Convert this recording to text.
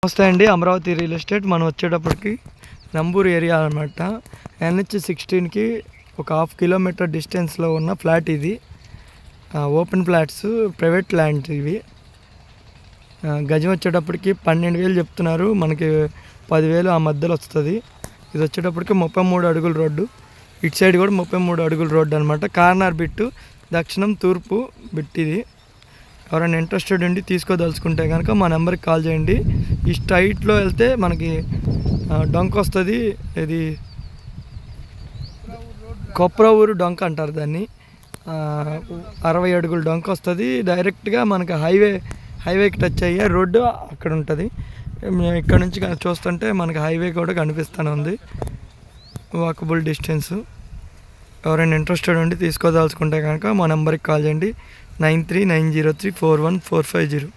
నమస్తే అండి. Amaravati real estate మనం వచ్చేటప్పటికి నంబూరు ఏరియా అనమాట. NH16కి ఒక 1/2 కిలోమీటర్ డిస్టెన్స్లో ఉన్న ఫ్లాట్ ఇది. ఓపెన్ ఫ్లాట్స్, ప్రైవేట్ ల్యాండ్ ఇవి. గజం వచ్చేటప్పటికి 12,000 చెప్తున్నారు. మనకి 10,000 ఆ మధ్యలో వస్తుంది. ఇది వచ్చేటప్పటికి 33 అడుగుల రోడ్డు. ఇటు సైడ్ కూడా 33 అడుగుల రోడ్డు అనమాట. కార్నర్ బిట్టు, దక్షిణం తూర్పు బిట్ ఇది. ఎవరైనా ఇంట్రెస్టెడ్ ఉండి తీసుకోదలుచుకుంటే కనుక మా నెంబర్కి కాల్ చేయండి. ఈ స్ట్రైట్లో వెళ్తే మనకి డొంక వస్తుంది. ఇది కొప్రవూరు డొంక అంటారు దాన్ని. 60 అడుగుల డొంక వస్తుంది. డైరెక్ట్గా మనకి హైవేకి టచ్ అయ్యే రోడ్డు అక్కడ ఉంటుంది. ఇక్కడ నుంచి చూస్తుంటే మనకి హైవే కూడా కనిపిస్తూనే ఉంది. Walkable distance. ఎవరైనా ఇంట్రెస్టెడ్ ఉండి తీసుకోదలుచుకుంటే కనుక మా నెంబర్కి కాల్ చేయండి. 9390341450.